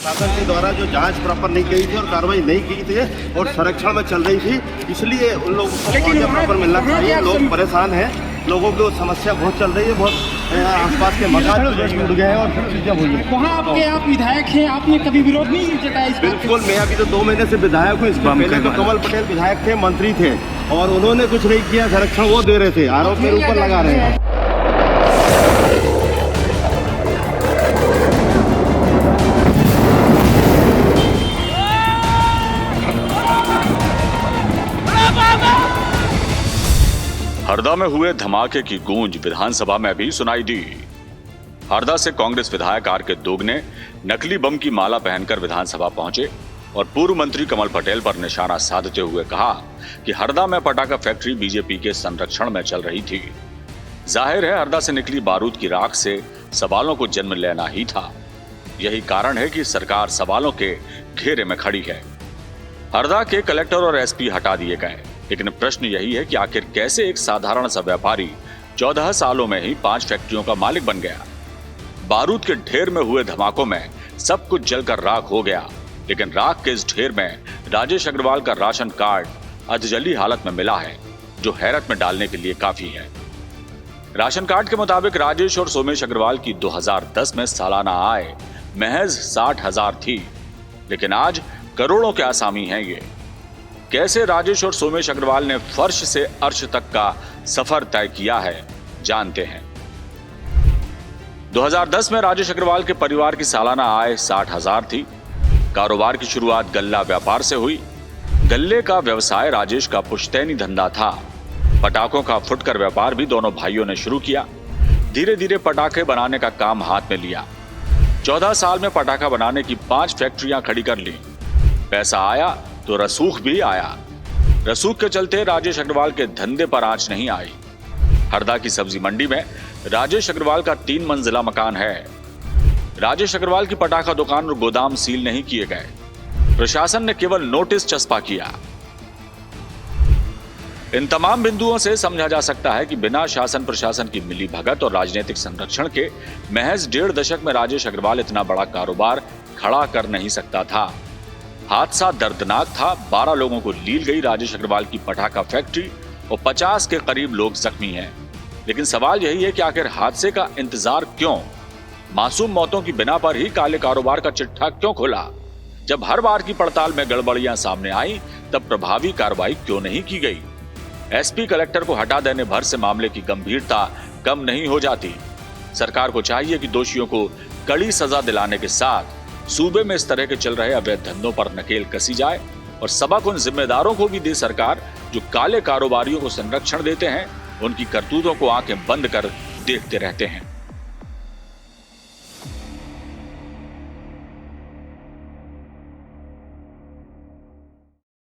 शासन के द्वारा जो जांच प्रॉपर नहीं की थी और कार्रवाई नहीं की थी और संरक्षण में चल रही थी, इसलिए उन लोगों को प्रॉपर मिलना चाहिए। लोग परेशान हैं, लोगों की समस्या बहुत चल रही है, बहुत आसपास के मकान टूट गए हैं और सब चीजें हुई हैं। वहाँ आपके आप विधायक हैं, आपने कभी विरोध नहीं जताया? बिल्कुल, मैं अभी तो 2 महीने से विधायक हूँ। इसके पहले तो कमल पटेल विधायक थे, मंत्री थे, और उन्होंने कुछ नहीं किया। संरक्षण वो दे रहे थे, आरोप मेरे ऊपर लगा रहे हैं। हरदा में हुए धमाके की गूंज विधानसभा में भी सुनाई दी। हरदा से कांग्रेस विधायक आर.के. दोग ने नकली बम की माला पहनकर विधानसभा पहुंचे और पूर्व मंत्री कमल पटेल पर निशाना साधते हुए कहा कि हरदा में पटाखा फैक्ट्री बीजेपी के संरक्षण में चल रही थी। जाहिर है हरदा से निकली बारूद की राख से सवालों को जन्म लेना ही था। यही कारण है कि सरकार सवालों के घेरे में खड़ी है। हरदा के कलेक्टर और एसपी हटा दिए गए, लेकिन प्रश्न यही है कि आखिर कैसे एक साधारण सा व्यापारी 14 सालों में ही 5 फैक्ट्रियों का मालिक बन गया। बारूद के ढेर में हुए धमाकों में सब कुछ जलकर राख हो गया, लेकिन राख के इस ढेर में राजेश अग्रवाल का राशन कार्ड अधजली हालत में मिला है, जो हैरत में डालने के लिए काफी है। राशन कार्ड के मुताबिक राजेश और सोमेश अग्रवाल की 2010 में सालाना आय महज 60,000 थी, लेकिन आज करोड़ों के आसामी हैं ये। कैसे राजेश और सोमेश अग्रवाल ने फर्श से अर्श तक का सफर तय किया है, जानते हैं। 2010 में राजेश अग्रवाल के परिवार की सालाना आय 60,000 थी। कारोबार की शुरुआत गल्ला व्यापार से हुई। गल्ले का व्यवसाय राजेश का पुश्तैनी धंधा था। पटाखों का फुटकर व्यापार भी दोनों भाइयों ने शुरू किया। धीरे धीरे पटाखे बनाने का काम हाथ में लिया। 14 साल में पटाखा बनाने की 5 फैक्ट्रियां खड़ी कर ली। पैसा आया तो रसूख भी आया। रसूख के चलते राजेश अग्रवाल के धंधे पर आंच नहीं आई। हरदा की सब्जी मंडी में राजेश अग्रवाल का 3 मंजिला मकान है। राजेश अग्रवाल की पटाखा दुकान और गोदाम सील नहीं किए गए। प्रशासन ने केवल नोटिस चस्पा किया। इन तमाम बिंदुओं से समझा जा सकता है कि बिना शासन प्रशासन की मिलीभगत और राजनीतिक संरक्षण के महज 1.5 दशक में राजेश अग्रवाल इतना बड़ा कारोबार खड़ा कर नहीं सकता था। हादसा दर्दनाक था। 12 लोगों को लील गई राजेश अग्रवाल की पटाखा फैक्ट्री और 50 के करीब लोग जख्मी हैं। लेकिन सवाल यही है कि आखिर हादसे का इंतजार क्यों? मासूम मौतों की बिना पर ही काले कारोबार का चिट्ठा क्यों खोला? जब हर बार की पड़ताल में गड़बड़ियां सामने आई, तब प्रभावी कार्रवाई क्यों नहीं की गई? एसपी कलेक्टर को हटा देने भर से मामले की गंभीरता कम नहीं हो जाती। सरकार को चाहिए कि दोषियों को कड़ी सजा दिलाने के साथ सूबे में इस तरह के चल रहे अवैध धंधों पर नकेल कसी जाए और सबक उन जिम्मेदारों को भी दे सरकार जो काले कारोबारियों को संरक्षण देते हैं। उनकी करतूतों को आंखें बंद कर देखते रहते हैं।